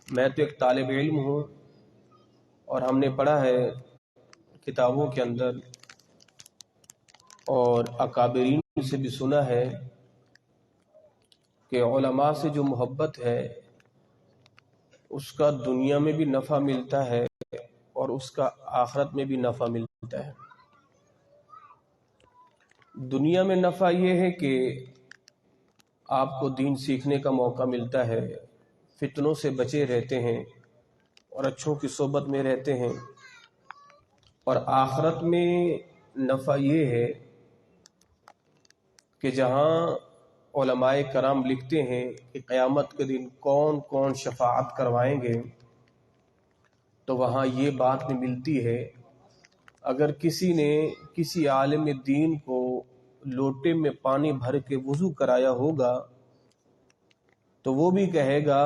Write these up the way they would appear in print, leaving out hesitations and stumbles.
میں تو ایک طالب علم ہوں اور ہم نے پڑھا ہے کتابوں کے اندر اور اکابرین سے بھی سنا ہے کہ علماء سے جو محبت ہے اس کا دنیا میں بھی نفع ملتا ہے اور اس کا آخرت میں بھی نفع ملتا ہے۔ دنیا میں نفع یہ ہے کہ آپ کو دین سیکھنے کا موقع ملتا ہے، فتنوں سے بچے رہتے ہیں اور اچھوں کی صحبت میں رہتے ہیں، اور آخرت میں نفع یہ ہے کہ جہاں علماء کرام لکھتے ہیں کہ قیامت کے دن کون کون شفاعت کروائیں گے، تو وہاں یہ بات بھی ملتی ہے اگر کسی نے کسی عالم دین کو لوٹے میں پانی بھر کے وضو کرایا ہوگا تو وہ بھی کہے گا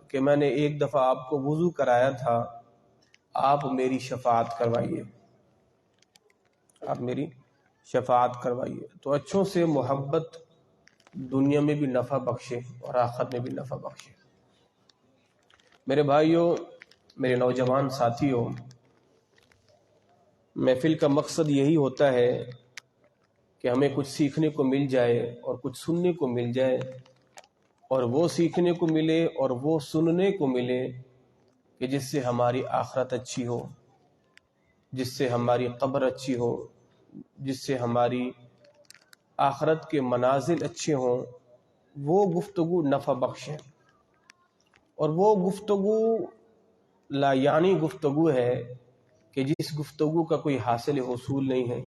کہ میں نے ایک دفعہ آپ کو وضو کرایا تھا، آپ میری شفاعت کروائیے، آپ میری شفاعت کروائیے۔ تو اچھوں سے محبت دنیا میں بھی نفع بخشے اور آخرت میں بھی نفع بخشے۔ میرے بھائیوں، میرے نوجوان ساتھیوں، محفل کا مقصد یہی ہوتا ہے کہ ہمیں کچھ سیکھنے کو مل جائے اور کچھ سننے کو مل جائے، اور وہ سیکھنے کو ملے اور وہ سننے کو ملے کہ جس سے ہماری آخرت اچھی ہو، جس سے ہماری قبر اچھی ہو، جس سے ہماری آخرت کے منازل اچھے ہوں، وہ گفتگو نفع بخش ہے۔ اور وہ گفتگو لا یعنی گفتگو ہے کہ جس گفتگو کا کوئی حاصل حصول نہیں ہے،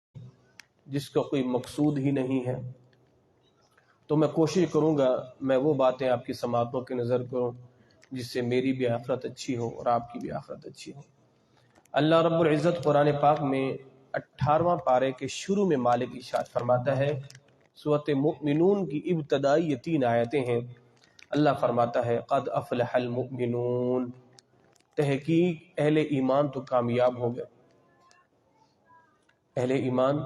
جس کا کوئی مقصود ہی نہیں ہے۔ تو میں کوشش کروں گا میں وہ باتیں آپ کی سماعتوں کے نظر کروں جس سے میری بھی آخرت اچھی ہو اور آپ کی بھی آخرت اچھی ہو۔ اللہ رب العزت قرآن پاک میں 18واں پارے کے شروع میں مالک ارشاد فرماتا ہے، سورۃ مؤمنون کی ابتدائی یہ 3 آیتیں ہیں۔ اللہ فرماتا ہے قد افلح المؤمنون، تحقیق اہل ایمان تو کامیاب ہو گئے، اہل ایمان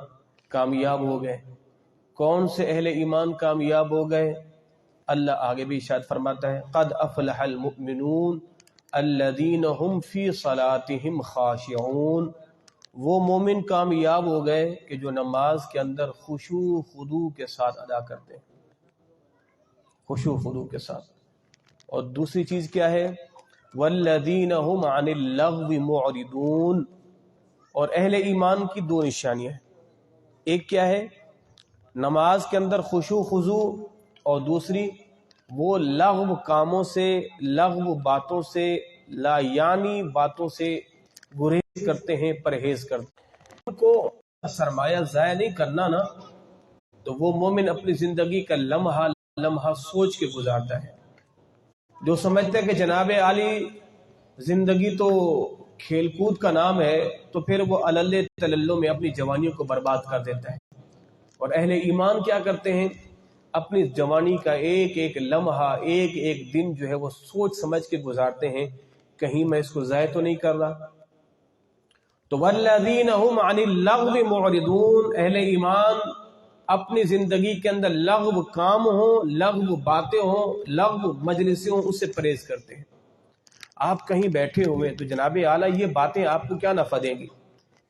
کامیاب ہو گئے۔ کون سے اہل ایمان کامیاب ہو گئے؟ اللہ آگے بھی ارشاد فرماتا ہے قد افلح المؤمنون الذین هم فی صلاتهم خاشعون، وہ مومن کامیاب ہو گئے کہ جو نماز کے اندر خشوع خضوع کے ساتھ ادا کرتے ہیں، خشوع خضوع کے ساتھ۔ اور دوسری چیز کیا ہے؟ والذین هم عن اللغو معرضون، اور اہل ایمان کی 2 نشانیاں ہیں، ایک کیا ہے؟ نماز کے اندر خشوع خضوع، اور دوسری وہ لغو کاموں سے، لغو باتوں سے، لا یعنی باتوں سے گریز کرتے ہیں، پرہیز کرتے ہیں۔ ان کو سرمایہ ضائع نہیں کرنا نا، تو وہ مومن اپنی زندگی کا لمحہ لمحہ سوچ کے گزارتا ہے۔ جو سمجھتے ہیں کہ جناب عالی زندگی تو کھیل کود کا نام ہے، تو پھر وہ علل تللو میں اپنی جوانیوں کو برباد کر دیتا ہے۔ اور اہل ایمان کیا کرتے ہیں؟ اپنی جوانی کا ایک ایک لمحہ، ایک ایک دن جو ہے وہ سوچ سمجھ کے گزارتے ہیں، کہیں میں اس کو ضائع تو نہیں کر رہا۔ تو والذین هم عن اللغو معرضون، اہل ایمان اپنی زندگی کے اندر لغو کام ہوں، لغو باتیں ہوں، لغو مجلسیں ہوں، اس سے پرہیز کرتے ہیں۔ آپ کہیں بیٹھے ہوئے تو جناب اعلیٰ یہ باتیں آپ کو کیا نفع دیں گی؟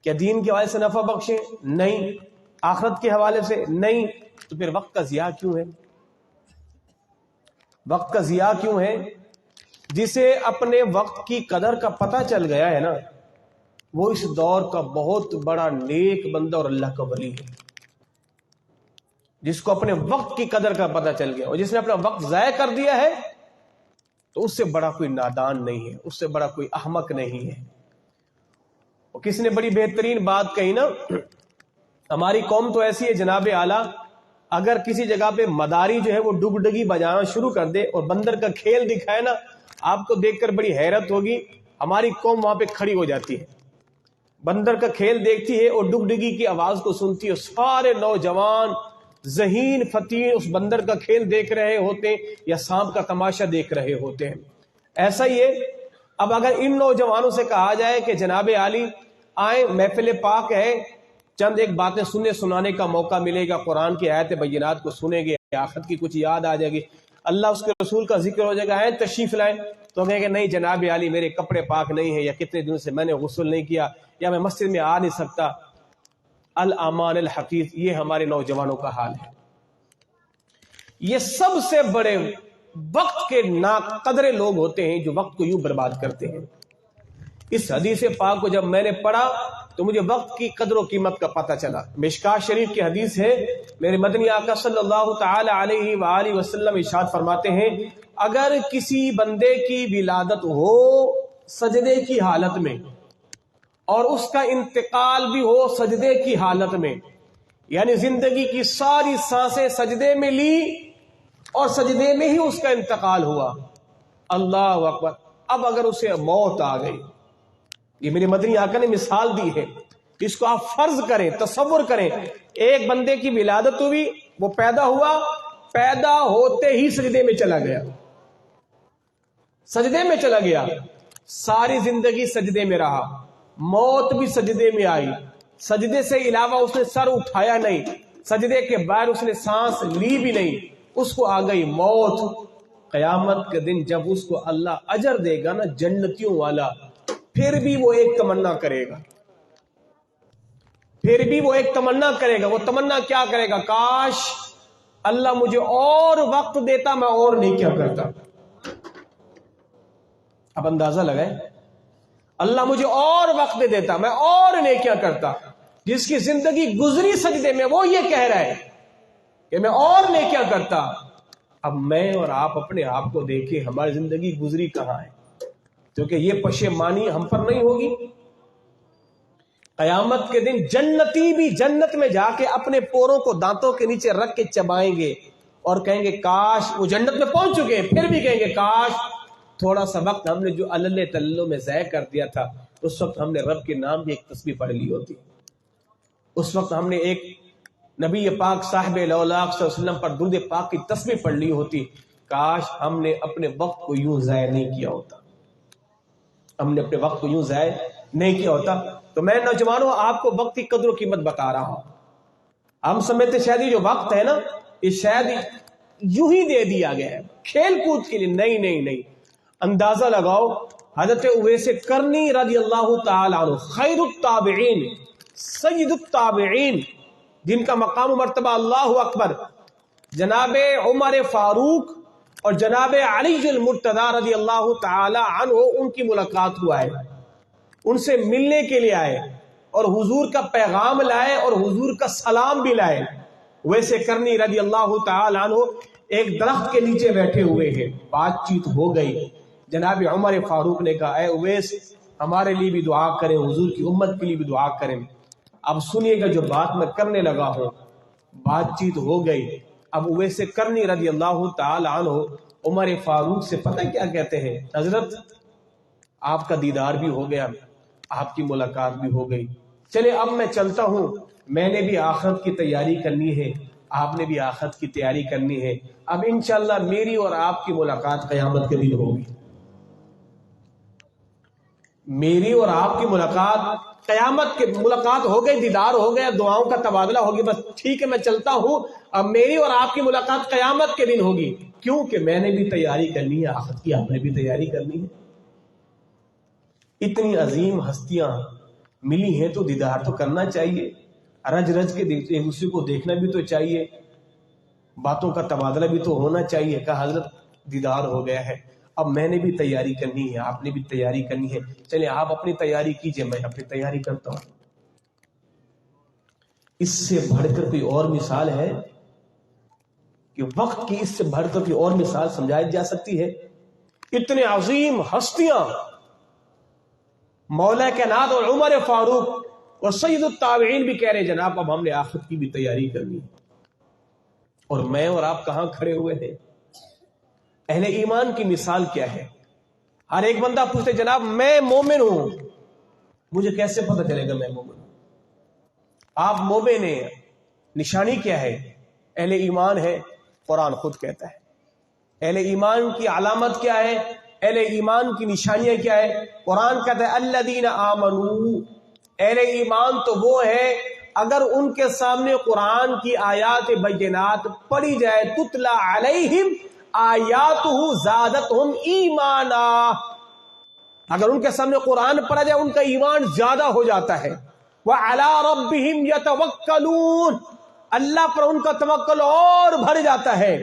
کیا دین کے حوالے سے نفع بخشیں؟ نہیں۔ آخرت کے حوالے سے؟ نہیں۔ تو پھر وقت کا ضیاع کیوں ہے؟ وقت کا ضیاع کیوں ہے؟ جسے اپنے وقت کی قدر کا پتہ چل گیا ہے نا، وہ اس دور کا بہت بڑا نیک بندہ اور اللہ کا ولی ہے۔ جس کو اپنے وقت کی قدر کا پتہ چل گیا اور جس نے اپنا وقت ضائع کر دیا ہے، تو اس سے بڑا کوئی نادان نہیں ہے، اس سے بڑا کوئی احمق نہیں ہے۔ اور کس نے بڑی بہترین بات کہی نا، ہماری قوم تو ایسی ہے جناب اعلیٰ، اگر کسی جگہ پہ مداری جو ہے وہ ڈگڈگی بجانا شروع کر دے اور بندر کا کھیل دکھائے نا، آپ کو دیکھ کر بڑی حیرت ہوگی، ہماری قوم وہاں پہ کھڑی ہو جاتی ہے، بندر کا کھیل دیکھتی ہے اور ڈگڈگی کی آواز کو سنتی ہے، سارے نوجوان ذہین فتیر اس بندر کا کھیل دیکھ رہے ہوتے ہیں یا سانپ کا تماشا دیکھ رہے ہوتے ہیں۔ ایسا ہی ہے، اب اگر ان نوجوانوں سے کہا جائے کہ جناب عالی آئیں، محفل پاک ہے، چند ایک باتیں سننے سنانے کا موقع ملے گا، قرآن کی آیت بینات کو سنیں گے، آخرت کی کچھ یاد آ جائے گی، اللہ اس کے رسول کا ذکر ہو جائے گا، تشریف لائیں، تو کہیں گے نہیں جناب علی میرے کپڑے پاک نہیں ہیں، یا کتنے دنوں سے میں نے غسل نہیں کیا، یا میں مسجد میں آ نہیں سکتا۔ الامان الحقیق، یہ ہمارے نوجوانوں کا حال ہے۔ یہ سب سے بڑے وقت کے ناقدر لوگ ہوتے ہیں جو وقت کو یوں برباد کرتے ہیں۔ اس حدیث پاک کو جب میں نے پڑھا تو مجھے وقت کی قدر و قیمت کا پتہ چلا۔ مشکاۃ شریف کی حدیث ہے، میرے مدنی آقا صلی اللہ تعالی علیہ وآلہ وسلم ارشاد فرماتے ہیں، اگر کسی بندے کی ولادت ہو سجدے کی حالت میں اور اس کا انتقال بھی ہو سجدے کی حالت میں، یعنی زندگی کی ساری سانسیں سجدے میں لی اور سجدے میں ہی اس کا انتقال ہوا، اللہ اکبر، اب اگر اسے موت آ گئی، یہ میرے مدنی آقا نے مثال دی ہے، اس کو آپ فرض کریں، تصور کریں، ایک بندے کی ولادت ہوئی، وہ پیدا ہوا، پیدا ہوتے ہی سجدے میں چلا گیا، سجدے میں چلا گیا، ساری زندگی سجدے میں رہا، موت بھی سجدے میں آئی، سجدے سے علاوہ اس نے سر اٹھایا نہیں، سجدے کے بعد اس نے سانس لی بھی نہیں، اس کو آ گئی موت۔ قیامت کے دن جب اس کو اللہ اجر دے گا نا جنتیوں والا، پھر بھی وہ ایک تمنا کرے گا، پھر بھی وہ ایک تمنا کرے گا۔ وہ تمنا کیا کرے گا؟ کاش اللہ مجھے اور وقت دیتا، میں اور نہیں کیا کرتا۔ اب اندازہ لگائیں، اللہ مجھے اور وقت دے دیتا، میں اور نہیں کیا کرتا۔ جس کی زندگی گزری سجدے میں وہ یہ کہہ رہا ہے کہ میں اور نہیں کیا کرتا۔ اب میں اور آپ اپنے آپ کو دیکھیں، ہماری زندگی گزری کہاں ہے؟ کیونکہ یہ پشیمانی ہم پر نہیں ہوگی۔ قیامت کے دن جنتی بھی جنت میں جا کے اپنے پوروں کو دانتوں کے نیچے رکھ کے چبائیں گے اور کہیں گے کاش، وہ جنت میں پہنچ چکے ہیں، پھر بھی کہیں گے کاش تھوڑا سا وقت ہم نے جو اللہ تللو میں ضائع کر دیا تھا، اس وقت ہم نے رب کے نام کی ایک تسبیح پڑھ لی ہوتی، اس وقت ہم نے ایک نبی پاک صاحب الاولاق صلی اللہ علیہ وسلم پر درود پاک کی تسبیح پڑھ لی ہوتی، کاش ہم نے اپنے وقت کو یوں ضائع نہیں کیا ہوتا، ہم نے اپنے وقت کو یوں ضائع نہیں کیا ہوتا۔ تو میں نوجوانوں آپ کو وقت کی قدر و قیمت بتا رہا ہوں۔ ہم سمجھتے شاید یہ جو وقت ہے نا، یہ شاید یوں ہی دے دیا گیا ہے کھیل کود کے لیے، نہیں نہیں نہیں۔ اندازہ لگاؤ، حضرت اویس کرنی رضی اللہ تعالی عنہ، خیر التابعین، سید التابعین، جن کا مقام و مرتبہ اللہ اکبر، جناب عمر فاروق اور جناب علی المرتضی رضی اللہ تعالی عنہ، ان کی ملاقات ہوا ہے، ان سے ملنے کے لیے آئے اور حضور کا پیغام لائے اور حضور کا سلام بھی لائے۔ ویسے کرنی رضی اللہ تعالی عنہ ایک درخت کے نیچے بیٹھے ہوئے ہیں، بات چیت ہو گئی، جناب عمر فاروق نے کہا اے اویس ہمارے لیے بھی دعا کریں، حضور کی امت کے لیے بھی دعا کریں۔ اب سنیے گا جو بات میں کرنے لگا ہوں، بات چیت ہو گئی۔ اب اویس کرنی رضی اللہ تعالی عنہ عمر فاروق سے پتہ کیا کہتے ہیں؟ حضرت آپ کا دیدار بھی ہو گیا، آپ کی ملاقات بھی ہو گئی، چلے اب میں چلتا ہوں، میں نے بھی آخرت کی تیاری کرنی ہے، آپ نے بھی آخرت کی تیاری کرنی ہے، اب انشاءاللہ میری اور آپ کی ملاقات قیامت کے دن ہوگی، میری اور آپ کی ملاقات قیامت کے ملاقات ہو گئی، دیدار ہو گیا، دعاؤں کا تبادلہ ہو گیا، بس ٹھیک ہے میں چلتا ہوں، اب میری اور آپ کی ملاقات قیامت کے دن ہوگی، کیونکہ میں نے بھی تیاری کرنی ہے آخرت کی، آپ نے بھی تیاری کرنی ہے۔ اتنی عظیم ہستیاں ملی ہیں تو دیدار تو کرنا چاہیے، رج رج کے ایک دوسرے کو دیکھنا بھی تو چاہیے، باتوں کا تبادلہ بھی تو ہونا چاہیے۔ کہا حضرت دیدار ہو گیا ہے، اب میں نے بھی تیاری کرنی ہے، آپ نے بھی تیاری کرنی ہے، چلے آپ اپنی تیاری کیجئے، میں اپنی تیاری کرتا ہوں۔ اس سے بڑھ کر کوئی اور مثال ہے کہ وقت کی، اس سے بڑھ کر کوئی اور مثال سمجھائی جا سکتی ہے؟ اتنے عظیم ہستیاں مولا کائنات اور عمر فاروق اور سید التابعین بھی کہہ رہے ہیں جناب اب ہم نے آخرت کی بھی تیاری کرنی، اور میں اور آپ کہاں کھڑے ہوئے ہیں؟ اہل ایمان کی مثال کیا ہے؟ ہر ایک بندہ پوچھتے جناب میں مومن ہوں، مجھے کیسے پتہ چلے گا میں مومن ہوں؟ آپ مومن ہیں، نشانی کیا ہے؟ اہل ایمان ہے، قرآن خود کہتا ہے۔ اہل ایمان کی علامت کیا ہے؟ اہل ایمان کی نشانیاں کیا ہے؟ قرآن کہتا ہے الذین آمنوا، اہل ایمان تو وہ ہے اگر ان کے سامنے قرآن کی آیات بینات پڑھی جائے، تتلا علیہم آیاتہ زادتہم ایمانا، اگر ان کے سامنے قرآن پڑھا جائے ان کا ایمان زیادہ ہو جاتا ہے. وعلی ربہم یتوکلون، اللہ پر ان کا توکل اور بڑھ جاتا ہے.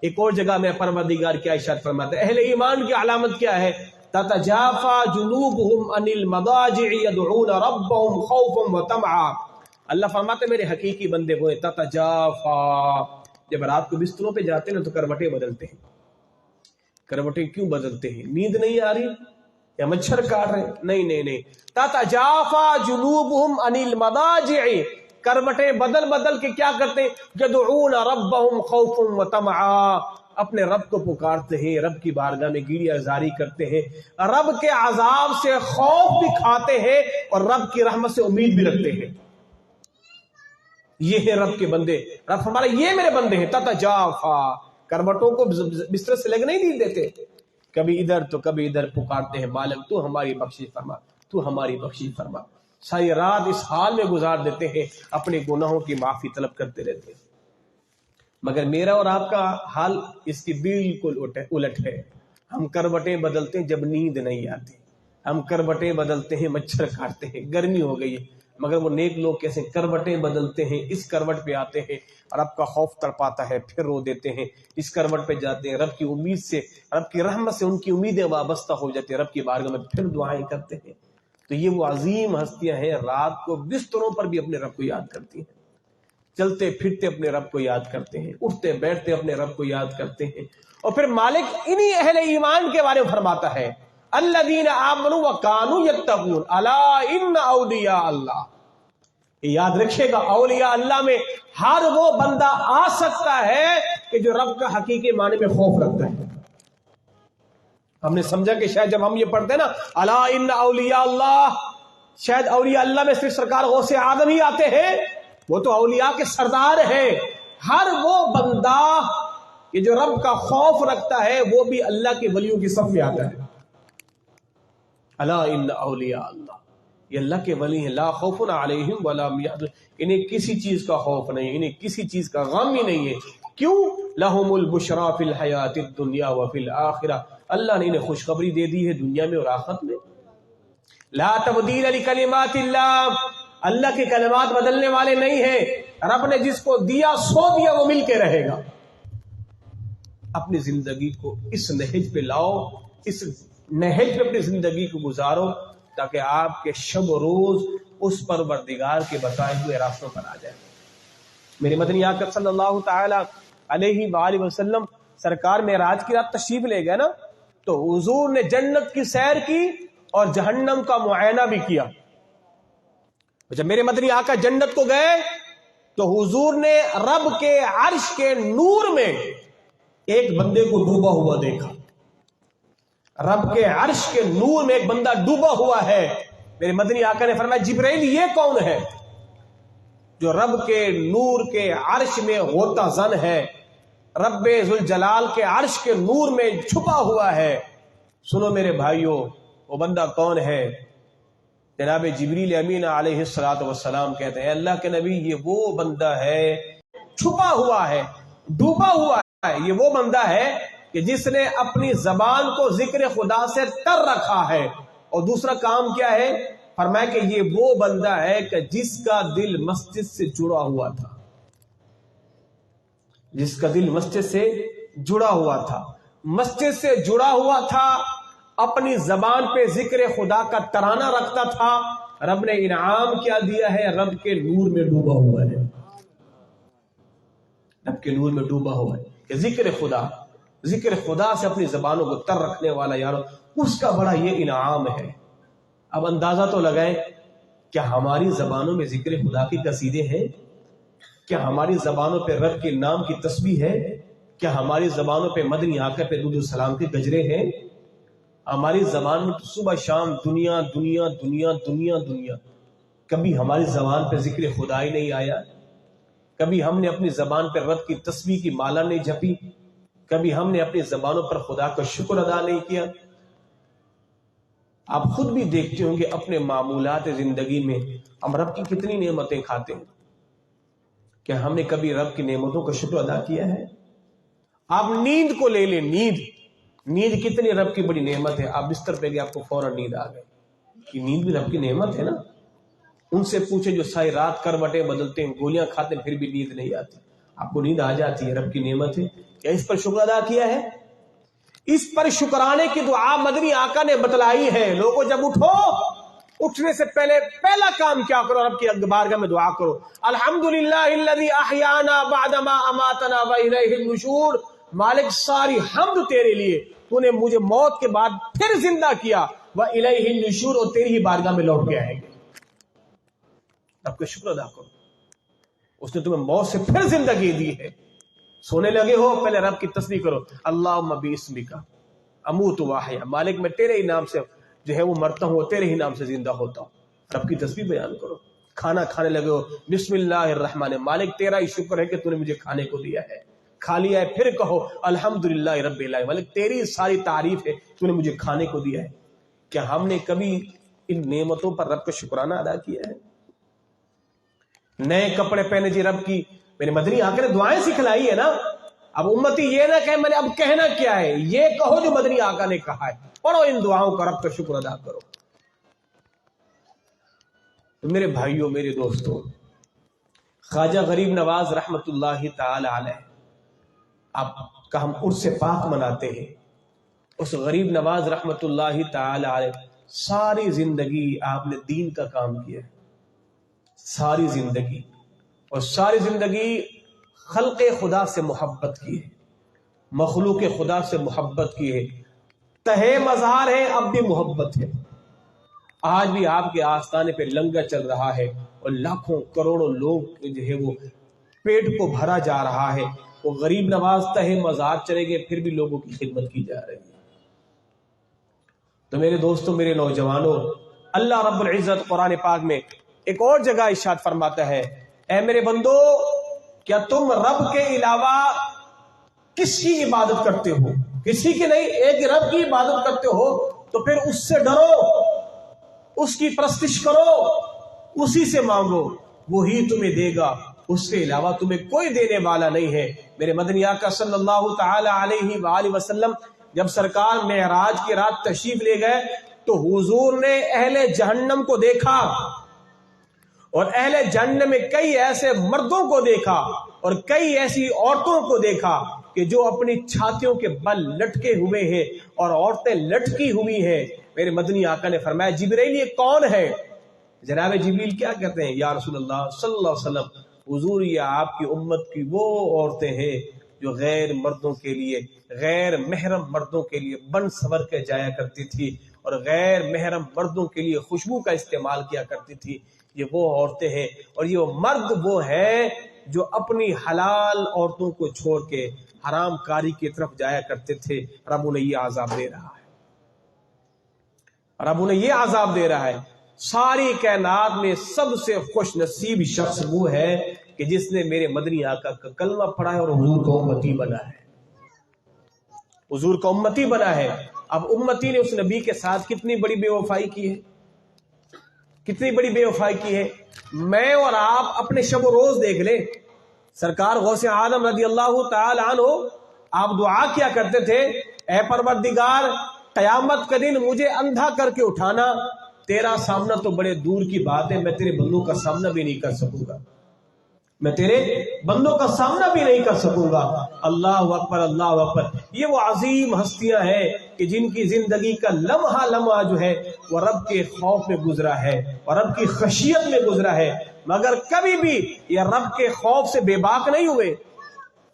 ایک اور جگہ میں پروردگار کیا ارشاد فرماتا ہے، اہل ایمان کی علامت کیا ہے؟ تتجافا جنوبہم عن المضاجع یدعون ربہم خوفا وطمعا. اللہ فرماتے ہیں میرے حقیقی بندے وہ ہیں تتجافا، جب رات کو بستروں پہ جاتے ہیں تو کروٹیں بدلتے ہیں. کروٹیں کیوں بدلتے ہیں؟ نیند نہیں آ رہی یا مچھر کاٹ رہے؟ نہیں. تتجافا جنوبہم عن المضاجع، کروٹیں بدل بدل کے کیا کرتے ہیں؟ یدعون ربہم خوفا وطمعا، اپنے رب کو پکارتے ہیں، رب کی بارگاہ میں گیڑیاں زاری کرتے ہیں، رب کے عذاب سے خوف بھی کھاتے ہیں اور رب کی رحمت سے امید بھی رکھتے ہیں. یہ ہے رب کے بندے. رب ہمارا یہ میرے بندے ہیں. تتجافا، کروٹوں کو بستر سے لگ نہیں دیتے، کبھی ادھر تو کبھی ادھر پکارتے ہیں، مالک تو ہماری بخشش فرما، تو ہماری بخشش فرما. ساری رات اس حال میں گزار دیتے ہیں، اپنے گناہوں کی معافی طلب کرتے رہتے ہیں. مگر میرا اور آپ کا حال اس کی بالکل الٹ ہے. ہم کروٹیں بدلتے ہیں جب نیند نہیں آتی، ہم کروٹیں بدلتے ہیں مچھر کاٹتے ہیں، گرمی ہو گئی ہے. مگر وہ نیک لوگ کیسے کروٹیں بدلتے ہیں، اس کروٹ پہ آتے ہیں، رب کا خوف تڑپاتا ہے، پھر رو دیتے ہیں، اس کروٹ پہ جاتے ہیں، رب کی امید سے، رب کی رحمت سے ان کی امیدیں وابستہ ہو جاتی ہیں، رب کی بارگاہ میں پھر دعائیں کرتے ہیں. تو یہ وہ عظیم ہستیاں ہیں، رات کو بستروں پر بھی اپنے رب کو یاد کرتی ہیں، چلتے پھرتے اپنے رب کو یاد کرتے ہیں، اٹھتے بیٹھتے اپنے رب کو یاد کرتے ہیں. اور پھر مالک انہی اہل ایمان کے بارے میں فرماتا ہے الذین آمنوا وکانوا یتقون الا ان اولیاء اللہ. یاد رکھیے گا اولیاء اللہ میں ہر وہ بندہ آ سکتا ہے کہ جو رب کا حقیقی معنی میں خوف رکھتا ہے. ہم نے سمجھا کہ شاید جب ہم یہ پڑھتے ہیں نا الا ان اولیاء اللہ، شاید اولیاء اللہ میں صرف سرکار غوث اعظم ہی آتے ہیں، وہ تو اولیاء کے سردار ہیں. ہر وہ بندہ کہ جو رب کا خوف رکھتا ہے وہ بھی اللہ کے ولیوں کی صف میں آتا ہے. الا ان اولیاء اللہ، یہ اللہ کے ولی ہیں. لا خوف علیہم ولا هم يحزنون، انہیں کسی چیز کا خوف نہیں، انہیں کسی چیز کا غم ہی نہیں ہے. کیوں؟ لہم البشرا فی الحیات الدنیا وفی الآخرہ، اللہ نے انہیں خوشخبری دے دی ہے دنیا میں اور آخرت میں. لا تبدیل لکلمات اللہ، اللہ کے کلمات بدلنے والے نہیں ہیں. رب نے جس کو دیا سو دیا، وہ مل کے رہے گا. اپنی زندگی کو اس نہج پہ لاؤ، اس نہج پہ اپنی زندگی کو گزارو، تاکہ آپ کے شب و روز اس پروردگار کے بتائے ہوئے راستوں پر آ جائے. میرے مدنی آقا صلی اللہ تعالی علیہ وآلہ وسلم سرکار معراج کی رات تشریف لے گئے نا، تو حضور نے جنت کی سیر کی اور جہنم کا معائنہ بھی کیا. جب میرے مدنی آقا جنت کو گئے تو حضور نے رب کے عرش کے نور میں ایک بندے کو ڈوبا ہوا دیکھا. رب کے عرش کے نور میں ایک بندہ ڈوبا ہوا ہے. میرے مدنی آقا نے فرمایا جبرائیل یہ کون ہے؟ جو رب کے نور کے عرش میں غوطہ زن ہے، رب ذوالجلال کے عرش کے نور میں چھپا ہوا ہے. سنو میرے بھائیوں، وہ بندہ کون ہے؟ جناب جبریل امین علیہ الصلوۃ والسلام کہتے ہیں اللہ کے نبی یہ وہ بندہ ہے چھپا ہوا ہے، ڈوبا ہوا ہے. یہ وہ بندہ ہے کہ جس نے اپنی زبان کو ذکر خدا سے تر رکھا ہے. اور دوسرا کام کیا ہے؟ فرمایا کہ یہ وہ بندہ ہے کہ جس کا دل مسجد سے جڑا ہوا تھا، جس کا دل مسجد سے جڑا ہوا تھا، مسجد سے جڑا ہوا تھا، اپنی زبان پہ ذکر خدا کا ترانہ رکھتا تھا. رب نے انعام کیا دیا ہے؟ رب کے نور میں ڈوبا ہوا ہے. رب کے نور میں ڈوبا ہوا ہے کہ ذکر خدا سے اپنی زبانوں کو تر رکھنے والا یارو، اس کا بڑا یہ انعام ہے. اب اندازہ تو لگائیں، کیا ہماری زبانوں میں ذکر خدا کی قصیدے ہیں؟ کیا ہماری زبانوں پہ رب کے نام کی تسبیح ہے؟ کیا ہماری زبانوں پہ مدنی آقا پہ درود السلام کے گجرے ہیں؟ ہماری زبان میں تو صبح شام دنیا دنیا دنیا دنیا دنیا. کبھی ہماری زبان پہ ذکر خدا ہی نہیں آیا. کبھی ہم نے اپنی زبان پہ رب کی تسبیح کی مالا نہیں جپی. کبھی ہم نے اپنی زبانوں پر خدا کا شکر ادا نہیں کیا. آپ خود بھی دیکھتے ہوں گے اپنے معمولات زندگی میں ہم رب کی کتنی نعمتیں کھاتے ہیں. کیا ہم نے کبھی رب کی نعمتوں کا شکر ادا کیا ہے؟ آپ نیند کو لے لیں، نیند کتنی رب کی بڑی نعمت ہے. آپ بستر پہ گئے، آپ کو فوراً نیند آ گئی. یہ نیند بھی رب کی نعمت ہے نا. ان سے پوچھیں جو ساری رات کروٹیں بدلتے ہیں، گولیاں کھاتے ہیں، پھر بھی نیند نہیں آتی. آپ کو نیند آ جاتی ہے، رب کی نعمت ہے. کیا اس پر شکر ادا کیا ہے؟ اس پر شکرانے کی دعا مدنی آقا نے بتلائی ہے. لوگوں جب اٹھو، اٹھنے سے پہلا کام کیا کرو؟ رب کی بارگاہ میں دعا کرو. الحمدللہ الذی احیانا بعدما اماتنا والیہ النشور. مالک ساری حمد تیرے لیے، تو نے مجھے موت کے بعد پھر زندہ کیا. والیہ النشور، اور تیری ہی بارگاہ میں لوٹ کے آئیں گے. رب کا شکر ادا کرو، اس نے تمہیں موت سے پھر زندگی دی ہے. سونے لگے ہو، پہلے رب کی تسبیح کرو. اللہم باسمک اموت واحیا. مالک میں تیرے ہی نام سے جو ہے وہ مرتا ہوں، اور تیرے ہی نام سے زندہ ہوتا ہوں. رب کی تسبیح بیان کرو. کھانا کھانے لگے ہو، بسم اللہ الرحمن. مالک تیرا ہی شکر ہے کہ تو نے مجھے کھانے کو دیا ہے. کھا لیا ہے، پھر کہو الحمدللہ رب العالمین. مالک تیری ساری تعریف ہے، تو نے مجھے کھانے کو دیا ہے. کیا ہم نے کبھی ان نعمتوں پر رب کا شکرانہ ادا کیا ہے؟ نئے کپڑے پہنے جی رب کی، میرے مدنی آقا نے دعائیں سکھلائی ہے نا. اب امتی یہ نہ کہے میں نے اب کہنا کیا ہے، یہ کہو جو مدنی آقا نے کہا ہے. پڑھو ان دعاؤں کا، رب کا شکر ادا کرو. تو میرے بھائیوں، میرے دوستوں، خواجہ غریب نواز رحمت اللہ تعالی علیہ آپ کا ہم عرس پاک مناتے ہیں. اس غریب نواز رحمت اللہ تعالی علیہ ساری زندگی آپ نے دین کا کام کیا، ساری زندگی، اور ساری زندگی خلق خدا سے محبت کی ہے، مخلوق خدا سے محبت کی ہے. تہے مزار ہے، اب بھی محبت ہے. آج بھی آپ کے آستانے پہ لنگر چل رہا ہے، اور لاکھوں کروڑوں لوگ جو ہے وہ پیٹ کو بھرا جا رہا ہے. وہ غریب نواز تہے مزار چلے گئے، پھر بھی لوگوں کی خدمت کی جا رہی ہے. تو میرے دوستوں، میرے نوجوانوں، اللہ رب العزت قرآن پاک میں ایک اور جگہ ارشاد فرماتا ہے، اے میرے بندو، کیا تم رب کے علاوہ کس کی عبادت کرتے ہو؟ کسی کی نہیں، ایک رب کی عبادت کرتے ہو. تو پھر اس سے ڈرو، اس کی پرستش کرو، اسی سے مانگو، وہی تمہیں دے گا. اس کے علاوہ تمہیں کوئی دینے والا نہیں ہے. میرے مدنی آقا صلی اللہ تعالی علیہ وآلہ وسلم جب سرکار معراج کی رات تشریف لے گئے تو حضور نے اہل جہنم کو دیکھا، اور اہل جہنم میں کئی ایسے مردوں کو دیکھا اور کئی ایسی عورتوں کو دیکھا کہ جو اپنی چھاتیوں کے بل لٹکے ہوئے ہیں اور عورتیں لٹکی ہوئی ہیں. میرے مدنی آقا نے فرمایا، جبرائیل یہ کون ہے؟ جناب جبریل کیا کہتے ہیں؟ یا رسول اللہ صلی اللہ علیہ وسلم، حضور یہ آپ کی امت کی وہ عورتیں ہیں جو غیر مردوں کے لیے، غیر محرم مردوں کے لیے بن سور کے جایا کرتی تھی، اور غیر محرم مردوں کے لیے خوشبو کا استعمال کیا کرتی تھی. یہ وہ عورتیں ہیں، اور یہ مرد وہ ہیں جو اپنی حلال عورتوں کو چھوڑ کے حرام کاری کی طرف جایا کرتے تھے. رب انہیں یہ عذاب دے رہا ہے، رب انہیں یہ عذاب دے رہا ہے. ساری کائنات میں سب سے خوش نصیب شخص وہ ہے کہ جس نے میرے مدنی آقا کا کلمہ پڑھا ہے اور حضور کا امتی بنا ہے، حضور کا امتی بنا ہے. اب امتی نے اس نبی کے ساتھ کتنی بڑی بے وفائی کی ہے، کتنی بڑی بے وفائی کی ہے. میں اور آپ اپنے شب و روز دیکھ لیں. سرکار غوث عالم رضی اللہ تعالی عنہ آپ دعا کیا کرتے تھے، اے پروردگار قیامت کا دن مجھے اندھا کر کے اٹھانا، تیرا سامنا تو بڑے دور کی بات ہے، میں تیرے بندوں کا سامنا بھی نہیں کر سکوں گا، میں تیرے بندوں کا سامنا بھی نہیں کر سکوں گا. اللہ اکبر، اللہ اکبر. یہ وہ عظیم ہستیاں ہیں کہ جن کی زندگی کا لمحہ لمحہ جو ہے وہ رب کے خوف میں گزرا ہے اور رب کی خشیت میں گزرا ہے، مگر کبھی بھی یہ رب کے خوف سے بے باک نہیں ہوئے.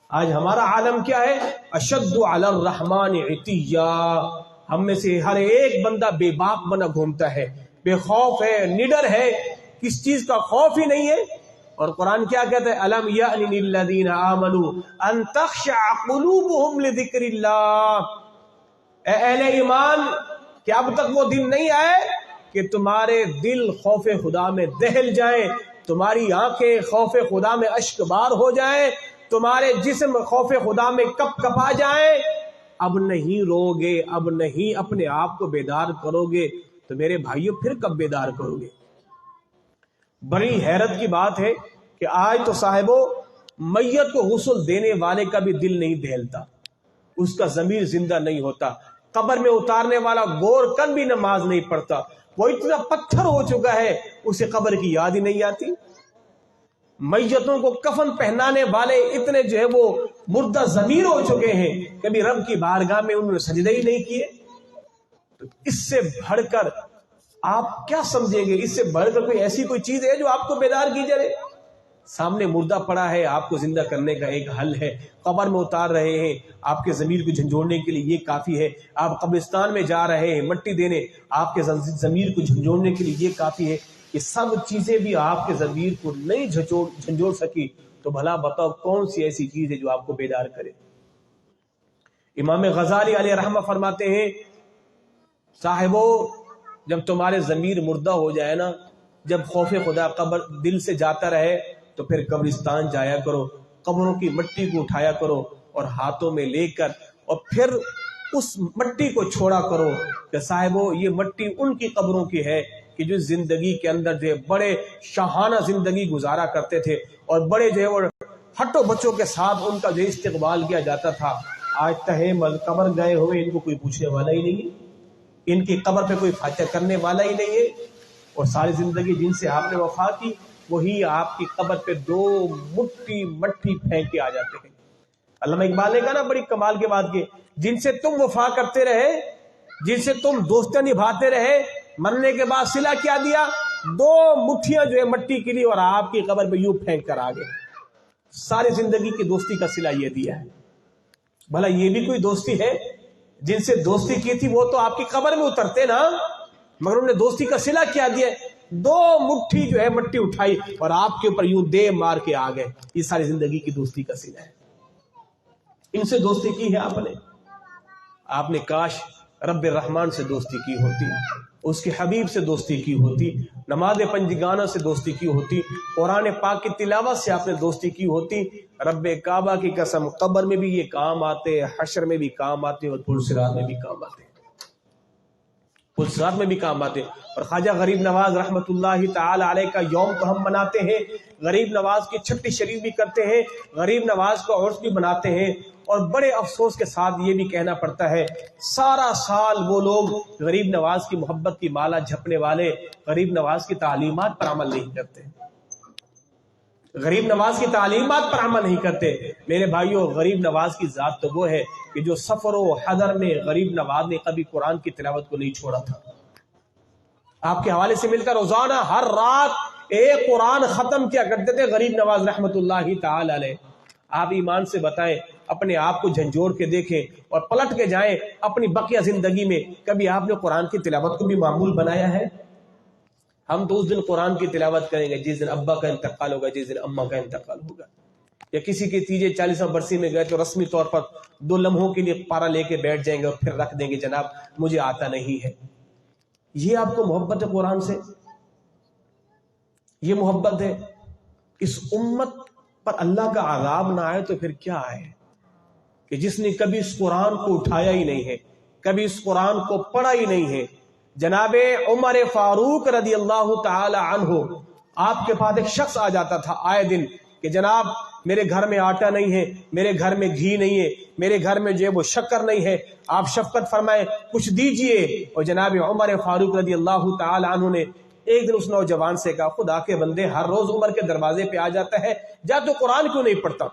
آج ہمارا عالم کیا ہے؟ اشد علی الرحمن عتیا. ہم میں سے ہر ایک بندہ بے باک بنا گھومتا ہے، بے خوف ہے، نڈر ہے، کس چیز کا خوف ہی نہیں ہے. اور قرآن کیا کہتا ہے؟ الم یأن للذین آمنوا ان تخشع قلوبهم لذکر اللہ. اے اہل ایمان، کہ اب تک وہ دن نہیں آئے کہ تمہارے دل خوف خدا میں دہل جائیں، تمہاری آنکھیں خوف خدا میں اشکبار ہو جائیں، تمہارے جسم خوف خدا میں کپ کپا جائیں. اب نہیں رو گے، اب نہیں اپنے آپ کو بیدار کرو گے تو میرے بھائیوں پھر کب بیدار کرو گے؟ بڑی حیرت کی بات ہے کہ آج تو صاحبو میت کو غسل دینے والے کا بھی دل نہیں دہلتا. اس کا ضمیر زندہ نہیں ہوتا. قبر میں اتارنے والا غور کر بھی نماز نہیں پڑھتا, وہ اتنا پتھر ہو چکا ہے اسے قبر کی یاد ہی نہیں آتی. میتوں کو کفن پہنانے والے اتنے جو ہے وہ مردہ ضمیر ہو چکے ہیں, کبھی رب کی بارگاہ میں انہوں نے سجدے ہی نہیں کیے. تو اس سے بڑھ کر آپ کیا سمجھیں گے؟ اس سے بڑھ کر کوئی ایسی کوئی چیز ہے جو آپ کو بیدار کی جائے؟ سامنے مردہ پڑا ہے, آپ کو زندہ کرنے کا ایک حل ہے. قبر میں اتار رہے ہیں, آپ کے ضمیر کو جھنجھوڑنے کے لیے یہ کافی ہے. آپ قبرستان میں جا رہے ہیں مٹی دینے, آپ کے ضمیر کو جھنجھوڑنے کے لیے یہ کافی ہے. یہ سب چیزیں بھی آپ کے ضمیر کو نہیں جھنجھوڑ سکی تو بھلا بتاؤ کون سی ایسی چیز ہے جو آپ کو بیدار کرے؟ امام غزالی علیہ رحمہ فرماتے ہیں, صاحبو جب تمہارے ضمیر مردہ ہو جائے نا, جب خوف خدا قبر دل سے جاتا رہے تو پھر قبرستان جایا کرو, قبروں کی مٹی کو اٹھایا کرو اور ہاتھوں میں لے کر اور پھر اس مٹی کو چھوڑا کرو کہ صاحبو یہ مٹی ان کی قبروں کی ہے کہ جو زندگی کے اندر جو بڑے شاہانہ زندگی گزارا کرتے تھے اور بڑے جو ہے وہ ہٹو بچوں کے ساتھ ان کا جو استقبال کیا جاتا تھا. آج تہے قبر گئے ہوئے ان کو کوئی پوچھنے والا ہی نہیں ہے, ان کی قبر پہ کوئی فاتح کرنے والا ہی نہیں ہے, اور ساری زندگی جن سے آپ نے وفا کی وہی آپ کی قبر پہ 2 مٹھی مٹی پھینک کے آ جاتے ہیں. علامہ اقبال نے کہا نا بڑی کمال کے بات کی, جن سے تم وفا کرتے رہے, جن سے تم دوستیاں نبھاتے رہے, مرنے کے بعد صلہ کیا دیا؟ 2 مٹھیاں جو ہے مٹی کے لیے اور آپ کی قبر پہ یوں پھینک کر آ گئے. ساری زندگی کی دوستی کا صلہ یہ دیا ہے. بھلا یہ بھی کوئی دوستی ہے؟ جن سے دوستی کی تھی وہ تو آپ کی قبر میں اترتے نا, مگر انہوں نے دوستی کا صلہ کیا دیا, 2 مٹھی جو ہے مٹی اٹھائی اور آپ کے اوپر یوں دے مار کے آ گئے. یہ ساری زندگی کی دوستی کا صلہ ہے. ان سے دوستی کی ہے آپ نے کاش رب الرحمن سے دوستی کی ہوتی, اس کے حبیب سے دوستی کی ہوتی, نماز پنجگانہ سے دوستی کی ہوتی, قرآن پاک کی تلاوت سے آپ نے دوستی کی ہوتی. رب کعبہ کی قسم, قبر میں بھی یہ کام آتے, حشر میں بھی کام آتے اور پل صراط میں بھی کام آتے, پل صراط میں بھی کام آتے. اور خواجہ غریب نواز رحمت اللہ تعالی علیہ کا یوم تو ہم مناتے ہیں, غریب نواز کی چھٹی شریف بھی کرتے ہیں, غریب نواز کا عرس بھی مناتے ہیں, اور بڑے افسوس کے ساتھ یہ بھی کہنا پڑتا ہے سارا سال وہ لوگ غریب نواز کی محبت کی مالا جھپنے والے غریب نواز کی تعلیمات پر عمل نہیں کرتے, غریب نواز کی تعلیمات پر عمل نہیں کرتے. میرے بھائیوں, غریب نواز کی ذات تو وہ ہے کہ جو سفر و حضر میں غریب نواز نے کبھی قرآن کی تلاوت کو نہیں چھوڑا تھا. آپ کے حوالے سے مل کر روزانہ ہر رات ایک قرآن ختم کیا کرتے تھے غریب نواز رحمت اللہ تعالی علیہ. آپ ایمان سے بتائیں, اپنے آپ کو جھنجھوڑ کے دیکھیں اور پلٹ کے جائیں اپنی بقیہ زندگی میں, کبھی آپ نے قرآن کی تلاوت کو بھی معمول بنایا ہے؟ ہم تو اس دن قرآن کی تلاوت کریں گے جس دن ابا کا انتقال ہوگا, جس دن اماں کا انتقال ہوگا, یا کسی کی 40 برسی میں گئے تو رسمی طور پر 2 لمحوں کے لیے پارا لے کے بیٹھ جائیں گے اور پھر رکھ دیں گے, جناب مجھے آتا نہیں ہے. یہ آپ کو محبت ہے قرآن سے؟ یہ محبت ہے؟ اس امت پر اللہ کا عذاب نہ آئے تو پھر کیا آئے کہ جس نے کبھی اس قرآن کو اٹھایا ہی نہیں ہے, کبھی اس قرآن کو پڑھا ہی نہیں ہے. جناب عمر فاروق رضی اللہ تعالی عنہ, آپ کے پاس ایک شخص آ جاتا تھا آئے دن کہ جناب میرے گھر میں آٹا نہیں ہے, میرے گھر میں گھی نہیں ہے, میرے گھر میں جو ہے وہ شکر نہیں ہے, آپ شفقت فرمائیں کچھ دیجئے. اور جناب عمر فاروق رضی اللہ تعالی عنہ نے ایک دن اس نوجوان سے کہا, خدا کے بندے ہر روز عمر کے دروازے پہ آ جاتا ہے, جا تو قرآن کیوں نہیں پڑھتا,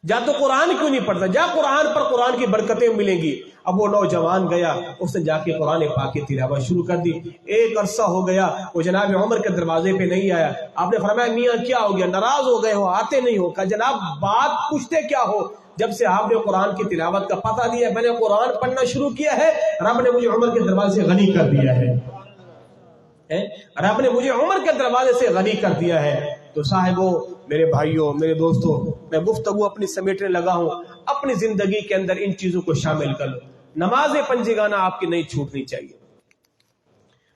جا تو قرآن کیوں نہیں پڑھتا, جا قرآن پر قرآن کی برکتیں ملیں گی. اب وہ نوجوان گیا, اس نے جا کے قرآن پاک کی تلاوت شروع کر دی. ایک عرصہ ہو گیا وہ جناب عمر کے دروازے پہ نہیں آیا. آپ نے فرمایا میاں کیا ہو گیا, ناراض ہو گئے ہو, آتے نہیں ہو؟ کہا جناب بات پوچھتے کیا ہو, جب سے آپ نے قرآن کی تلاوت کا پتہ دیا میں نے قرآن پڑھنا شروع کیا ہے, رب نے مجھے عمر کے دروازے سے غنی کر دیا ہے, رب نے مجھے عمر کے دروازے سے غنی کر دیا ہے. تو صاحبوں, میرے بھائیوں, میرے دوستوں, میں گفتگو اپنی سمیٹنے لگا ہوں. اپنی زندگی کے اندر ان چیزوں کو شامل کر لو. نماز پنجگانہ آپ کی نہیں چھوٹنی چاہیے,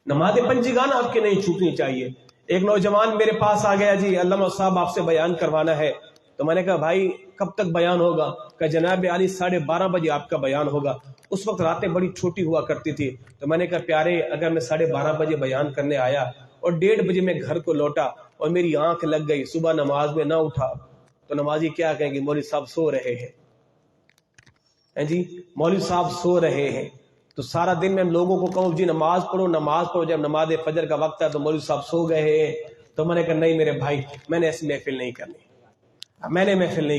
نماز پنجگانہ آپ کی نہیں چھوٹنی چاہیے. ایک نوجوان میرے پاس آ گیا, جی علامہ صاحب آپ سے بیان کروانا ہے. تو میں نے کہا بھائی کب تک بیان ہوگا؟ کہ جناب علی 12:30 بجے آپ کا بیان ہوگا. اس وقت راتیں بڑی چھوٹی ہوا کرتی تھی. تو میں نے کہا پیارے, اگر میں 12:30 بجے بیان کرنے آیا اور 1:30 بجے میں گھر کو لوٹا اور میری آنکھ لگ گئی, صبح نماز میں نہ اٹھا, تو نمازی کیا کہیں گے, مولوی صاحب سو رہے ہیں. جی مولوی صاحب سو رہے ہیں تو سارا دن میں لوگوں کو کہوں جی نماز پڑھو، جب نماز فجر کا وقت ہے تو مولوی صاحب سو گئے ہیں، تو میں نے کہا نہیں میرے بھائی، میں نے ایسی محفل نہیں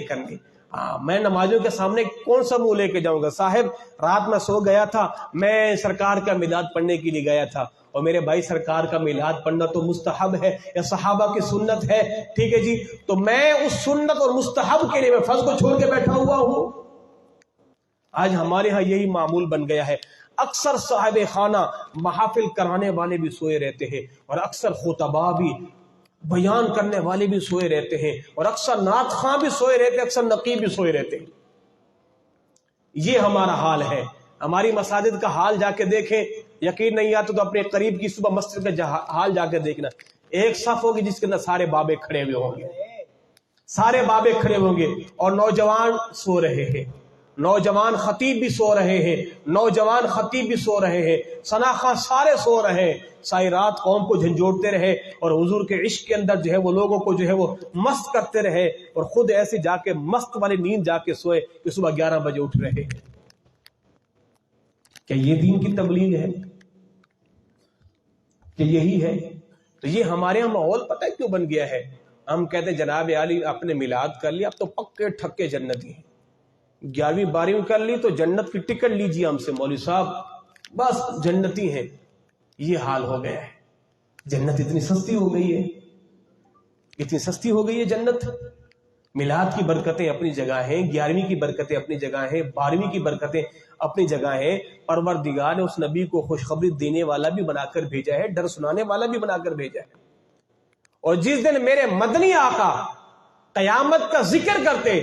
کرنی، میں نمازوں کے سامنے کون سا منہ لے کے جاؤں گا؟ صاحب رات میں سو گیا تھا، میں سرکار کا میلاد پڑھنے کے لیے گیا تھا، اور میرے بھائی سرکار کا میلاد پڑھنا تو مستحب ہے یا صحابہ کی سنت ہے، ٹھیک ہے جی، تو میں اس سنت اور مستحب کے لیے میں فرض کو چھوڑ کے بیٹھا ہوا ہوں۔ آج ہمارے ہاں یہی معمول بن گیا ہے، اکثر صاحب خانہ محافل کرانے والے بھی سوئے رہتے ہیں، اور اکثر خطباء بھی، بیان کرنے والے بھی سوئے رہتے ہیں، اور اکثر نعت خواں بھی سوئے رہتے ہیں، اکثر نقیب بھی سوئے رہتے ہیں۔ یہ ہمارا حال ہے۔ ہماری مساجد کا حال جا کے دیکھیں، یقین نہیں آتا تو اپنے قریب کی صبح مسجد کا حال جا کے دیکھنا، ایک صف ہوگی جس کے اندر سارے بابے کھڑے ہوئے ہوں گے، اور نوجوان سو رہے ہیں، نوجوان خطیب بھی سو رہے ہیں، سناخواں سارے سو رہے ہیں، ساری رات قوم کو جھنجھوڑتے رہے، اور حضور کے عشق کے اندر جو ہے وہ لوگوں کو جو ہے وہ مست کرتے رہے، اور خود ایسے جا کے مست والی نیند جا کے سوئے کہ صبح 11 بجے اٹھ رہے ہیں۔ کیا یہ دین کی تبلیغ ہے؟ کہ یہی ہے؟ تو یہ ہمارے یہاں ماحول پتہ ہے کیوں بن گیا ہے؟ ہم کہتے ہیں جناب عالی اپنے میلاد کر لیا، اب تو پکے ٹھکے جنتی ہیں، 11ویں 12ویں کر لی تو جنت کی ٹکٹ لیجیے ہم سے مولوی صاحب، بس جنتی ہیں۔ یہ حال ہو گیا ہے، جنت اتنی سستی ہو گئی ہے جنت۔ میلاد کی برکتیں اپنی جگہ ہیں، 11ویں کی برکتیں اپنی جگہ ہیں، 12ویں کی برکتیں اپنی جگہ ہیں۔ پروردگار نے اس نبی کو خوشخبری دینے والا بھی بنا کر بھیجا ہے، ڈر سنانے والا بھی بنا کر بھیجا ہے۔ اور جس دن میرے مدنی آقا قیامت کا ذکر کرتے،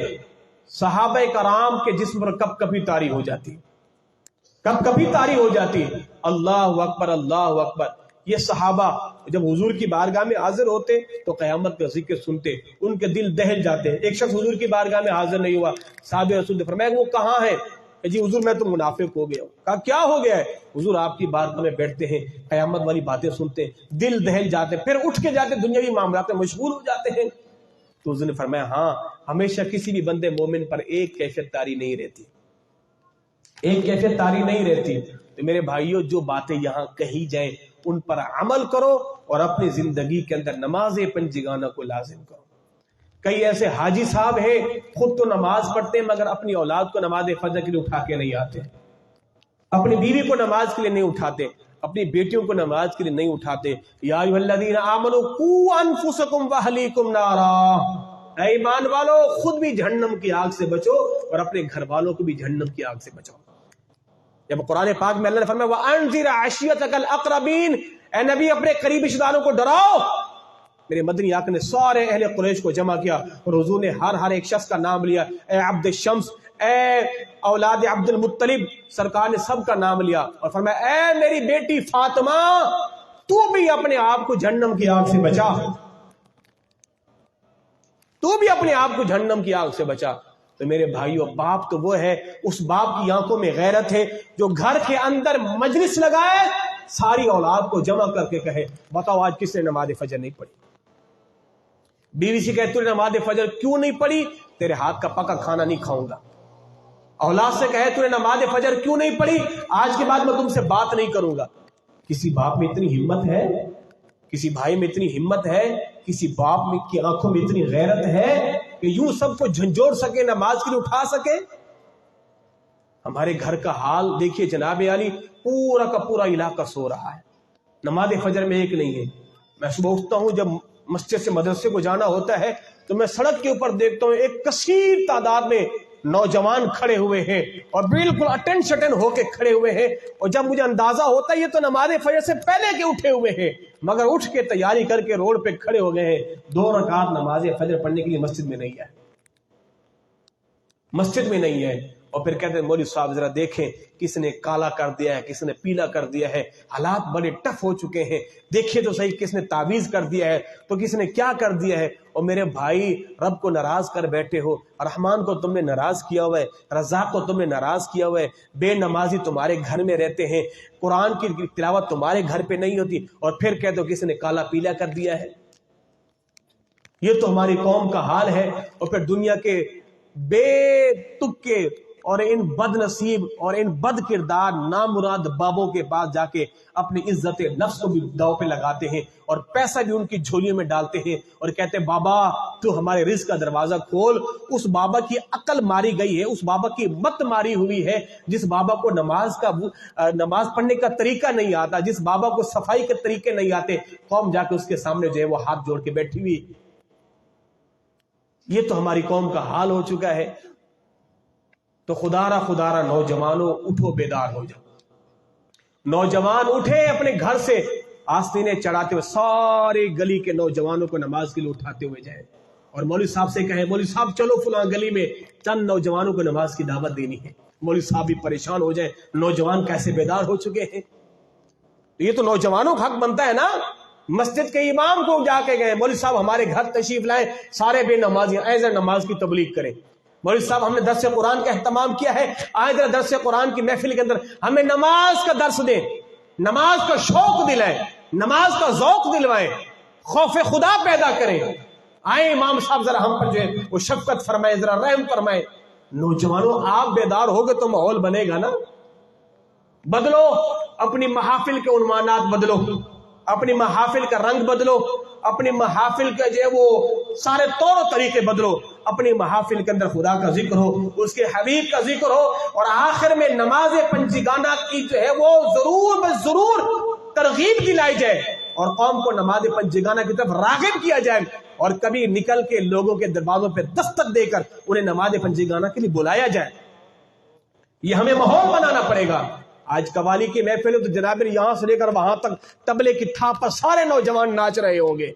صحابہ کرام کے جسم پر کب کبھی طاری ہو جاتی، اللہ اکبر اللہ اکبر۔ یہ صحابہ جب حضور کی بارگاہ میں حاضر ہوتے تو قیامت کا ذکر سنتے، ان کے دل دہل جاتے۔ ایک شخص حضور کی بارگاہ میں حاضر نہیں ہوا، صحابہ رسول نے فرمایا وہ کہاں ہے؟ جی حضور میں تو منافق ہو گیا ہوں۔ کہا کیا ہو گیا ہے؟ حضور آپ کی بارگاہ میں بیٹھتے ہیں، قیامت والی باتیں سنتے، دل دہل جاتے، پھر اٹھ کے جاتے دنیاوی معاملات میں مشغول ہو جاتے ہیں۔ تو حضور نے فرمایا ہاں، ہمیشہ کسی بھی بندے مومن پر ایک کیفیت طاری نہیں رہتی۔ تو میرے بھائیوں، جو باتیں یہاں کہی جائیں ان پر عمل کرو، اور اپنی زندگی کے اندر نماز پنجگانہ کو لازم کرو۔ کئی ایسے حاجی صاحب ہیں خود تو نماز پڑھتے ہیں مگر اپنی اولاد کو نماز فجر کے لیے اٹھا کے نہیں آتے، اپنی بیوی کو نماز کے لیے نہیں اٹھاتے، اپنی بیٹیوں کو نماز کے لیے نہیں اٹھاتے۔ یا ایھا الذین آمنوا قوا انفسکم واہلیکم نارا، اے ایمان والو خود بھی جہنم کی آگ سے بچو اور اپنے گھر والوں کو بھی جہنم کی آگ سے بچاؤ۔ جب قرآن پاک میں اللہ نے فرمایا وَأَنذِرْ عَشِيرَتَكَ الْأَقْرَبِينَ، اے نبی اپنے قریبی رشتہ داروں کو ڈراؤ۔ میرے مدنی آقا نے سارے اہل قریش کو جمع کیا اور حضور نے ہر ایک شخص کا نام لیا، اے عبد الشمس، اے اولاد عبد المطلب، سرکار نے سب کا نام لیا اور فرمایا اے میری بیٹی فاطمہ تو بھی اپنے آپ کو جہنم کی آگ سے بچا، تو میرے بھائیوں باپ تو وہ ہے، اس باپ کی آنکھوں میں غیرت ہے جو گھر کے اندر مجلس لگائے، ساری اولاد کو جمع کر کے کہے بتاؤ آج کس نے نماز فجر نہیں پڑھی۔ بیوی سے کہے تو نے نماز فجر کیوں نہیں پڑھی؟ تیرے ہاتھ کا پکا کھانا نہیں کھاؤں گا۔ اولاد سے کہے تو نے نماز فجر کیوں نہیں پڑھی؟ آج کے بعد میں تم سے بات نہیں کروں گا۔ کسی باپ میں اتنی ہمت ہے، کسی بھائی میں اتنی ہمت ہے، کسی باپ میں کی آنکھوں میں اتنی غیرت ہے کہ یوں سب کو جھنجھوڑ سکے، نماز کے لیے اٹھا سکے؟ ہمارے گھر کا حال دیکھیے جناب عالی، پورا کا پورا علاقہ سو رہا ہے، نماز فجر میں ایک نہیں ہے۔ میں صبح اٹھتا ہوں، جب مسجد سے مدرسے کو جانا ہوتا ہے تو میں سڑک کے اوپر دیکھتا ہوں ایک کثیر تعداد میں نوجوان کھڑے ہوئے ہیں اور بالکل اٹن شٹن ہو کے کھڑے ہوئے ہیں، اور جب مجھے اندازہ ہوتا ہے یہ تو نماز فجر سے پہلے کے اٹھے ہوئے ہیں، مگر اٹھ کے تیاری کر کے روڈ پہ کھڑے ہو گئے ہیں، 2 رکعت نماز فجر پڑھنے کے لیے مسجد میں نہیں ہے۔ اور پھر کہتے ہیں مولوی صاحب ذرا دیکھیں کس نے کالا کر دیا ہے، کس نے پیلا کر دیا ہے، حالات بڑے ٹف ہو چکے ہیں، دیکھیے تو صحیح کس نے تعویذ کر دیا ہے تو کس نے کیا کر دیا ہے۔ اور میرے بھائی رب کو ناراض کر بیٹھے ہو، رحمان کو تم نے ناراض کیا ہوا ہے، رزاق کو تم نے ناراض کیا ہوا ہے، بے نمازی تمہارے گھر میں رہتے ہیں، قرآن کی تلاوت تمہارے گھر پہ نہیں ہوتی، اور پھر کہتے ہو کس نے کالا پیلا کر دیا ہے۔ یہ تو ہماری قوم کا حال ہے۔ اور پھر دنیا کے بے تک کے اور ان بد نصیب اور ان بد کردار نامراد بابوں کے پاس جا کے اپنی عزت نفس کو بھی داؤ پہ لگاتے ہیں اور پیسہ بھی ان کی جھولیوں میں ڈالتے ہیں اور کہتے ہیں بابا تو ہمارے رزق کا دروازہ کھول. اس بابا کی عقل ماری گئی ہے, اس بابا کی مت ماری ہوئی ہے, جس بابا کو نماز پڑھنے کا طریقہ نہیں آتا, جس بابا کو صفائی کے طریقے نہیں آتے, قوم جا کے اس کے سامنے جو ہے وہ ہاتھ جوڑ کے بیٹھی ہوئی. یہ تو ہماری قوم کا حال ہو چکا ہے. تو خدا را نوجوانوں اٹھو, بیدار ہو جاؤ. نوجوان اٹھے اپنے گھر سے آستینیں چڑھاتے ہوئے سارے گلی کے نوجوانوں کو نماز کے لیے اٹھاتے ہوئے جائیں اور مولوی صاحب سے کہیں مولوی صاحب چلو فلاں گلی میں چند نوجوانوں کو نماز کی دعوت دینی ہے. مولوی صاحب بھی پریشان ہو جائیں, نوجوان کیسے بیدار ہو چکے ہیں. یہ تو نوجوانوں کا حق بنتا ہے نا. مسجد کے امام کو جا کے گئے مولوی صاحب ہمارے گھر تشریف لائیں, سارے بے نمازی آئیں ذرا نماز کی تبلیغ کریں. مولوی صاحب ہم نے درس قرآن کا اہتمام کیا ہے, آئے ذرا درس قرآن کی محفل کے اندر ہمیں نماز کا درس دیں, نماز کا شوق دلائیں, نماز کا ذوق دلوائیں, خوف خدا پیدا کریں. آئیں امام صاحب ذرا ہم پر جو ہے وہ شفقت فرمائیں, ذرا رحم فرمائیں. نوجوانوں آپ بیدار ہوگے تو ماحول بنے گا نا. بدلو اپنی محافل کے عنوانات, بدلو اپنی محافل کا رنگ, بدلو اپنی محافل کا جو ہے وہ سارے طور و طریقے بدلو. اپنی محافل کے اندر خدا کا ذکر ہو, اس کے حبیب کا ذکر ہو, اور آخر میں نماز پنجگانہ کی جو ہے وہ ضرور ترغیب دلائی جائے اور قوم کو نماز پنجگانہ کی طرف راغب کیا جائے, اور کبھی نکل کے لوگوں کے دروازوں پہ دستک دے کر انہیں نماز پنجگانہ کے لیے بلایا جائے. یہ ہمیں ماحول بنانا پڑے گا. آج قوالی کی محفل ہے تو جناب یہاں سے لے کر وہاں تک تبلے کی تھاپ پر سارے نوجوان ناچ رہے ہوں گے.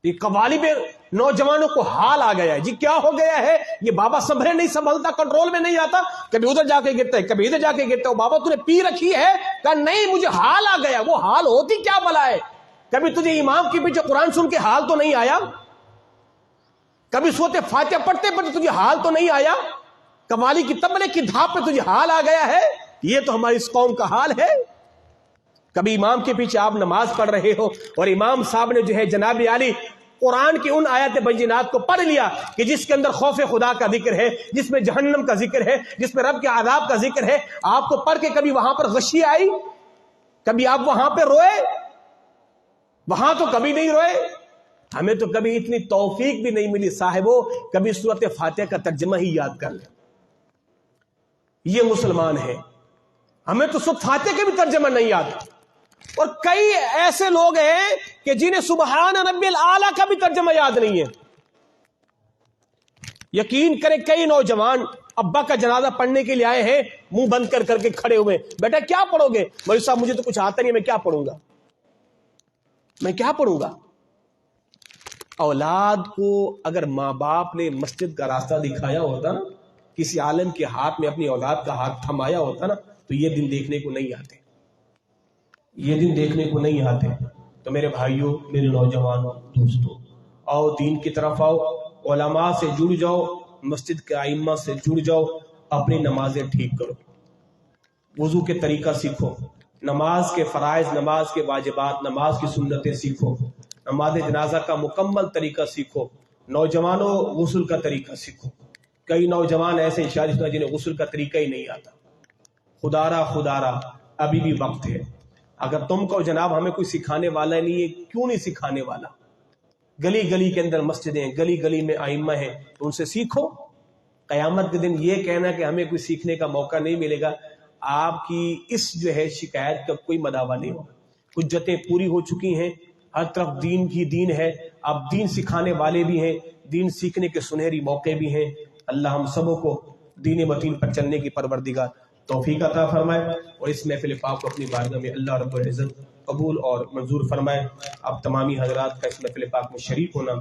یہ قوالی میں نوجوانوں کو حال آ گیا ہے. جی کیا ہو گیا ہے, یہ بابا سنبھلے نہیں سنبھلتا, کنٹرول میں نہیں آتا, کبھی ادھر جا کے گرتا ہے, کبھی ادھر جا کے گرتا ہے. بابا تو نے پی رکھی ہے, کہا نہیں مجھے حال آ گیا. وہ حال ہوتی کیا بلا ہے؟ کبھی تجھے امام کے پیچھے قرآن سن کے حال تو نہیں آیا؟ کبھی سورۃ فاتحہ پڑھتے پڑھتے تجھے حال تو نہیں آیا؟ قوالی کی تبلے کی دھاپ پہ تجھے حال آ گیا ہے؟ یہ تو ہماری اس قوم کا حال ہے. کبھی امام کے پیچھے آپ نماز پڑھ رہے ہو اور امام صاحب نے جو ہے جناب علی قرآن کی ان آیات بینات کو پڑھ لیا کہ جس کے اندر خوف خدا کا ذکر ہے, جس میں جہنم کا ذکر ہے, جس میں رب کے عذاب کا ذکر ہے. آپ کو پڑھ کے کبھی وہاں پر غشی آئی؟ کبھی آپ وہاں پہ روئے؟ وہاں تو کبھی نہیں روئے. ہمیں تو کبھی اتنی توفیق بھی نہیں ملی صاحبو, کبھی سورۃ فاتحہ کا ترجمہ ہی یاد کر لیں. یہ مسلمان ہے, ہمیں تو سورۃ فاتحہ کے بھی ترجمہ نہیں یاد. اور کئی ایسے لوگ ہیں کہ جنہیں سبحان ربی الاعلیٰ کا بھی ترجمہ یاد نہیں ہے. یقین کریں کئی نوجوان ابا کا جنازہ پڑھنے کے لیے آئے ہیں, منہ بند کر کر کے کھڑے ہوئے, بیٹا کیا پڑھو گے؟ مولوی صاحب مجھے تو کچھ آتا نہیں, میں کیا پڑھوں گا, میں کیا پڑھوں گا. اولاد کو اگر ماں باپ نے مسجد کا راستہ دکھایا ہوتا نا, کسی عالم کے ہاتھ میں اپنی اولاد کا ہاتھ تھمایا ہوتا نا, تو یہ دن دیکھنے کو نہیں آتے, یہ دن دیکھنے کو نہیں آتے. تو میرے بھائیوں, میرے نوجوانوں, دوستوں, آؤ دین کی طرف آؤ, علماء سے جڑ جاؤ, مسجد کے ائمہ سے جڑ جاؤ, اپنی نمازیں ٹھیک کرو, وضو کے طریقہ سیکھو, نماز کے فرائض, نماز کے واجبات, نماز کی سنتیں سیکھو, نماز جنازہ کا مکمل طریقہ سیکھو. نوجوانوں غسل کا طریقہ سیکھو. کئی نوجوان ایسے شادی جنہیں غسل کا طریقہ ہی نہیں آتا. خدا را ابھی بھی وقت ہے. اگر تم کو جناب ہمیں کوئی سکھانے والا نہیں ہے, کیوں نہیں سکھانے والا؟ گلی گلی کے اندر مسجدیں, گلی گلی میں ائمہ ہیں, تو ان سے سیکھو. قیامت کے دن یہ کہنا کہ ہمیں کوئی سیکھنے کا موقع نہیں ملے گا, آپ کی اس جو ہے شکایت کا کوئی مداوع نہیں ہوگا. حجتیں پوری ہو چکی ہیں, ہر طرف دین کی دین ہے. اب دین سکھانے والے بھی ہیں, دین سیکھنے کے سنہری موقع بھی ہیں. اللہ ہم سبوں کو دین متین پر چلنے کی پروردگار توفیق عطا فرمائے, اور اس محفل پاک کو اپنی بارگاہ میں اللہ رب العزت قبول اور منظور فرمائے. اب تمامی حضرات کا اس محفل پاک میں شریک ہونا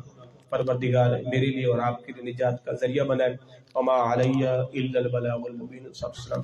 پروردگار میرے لیے اور آپ کے لیے نجات کا ذریعہ بنائے. وما علیہ الا البلاغ المبین. سب سلام.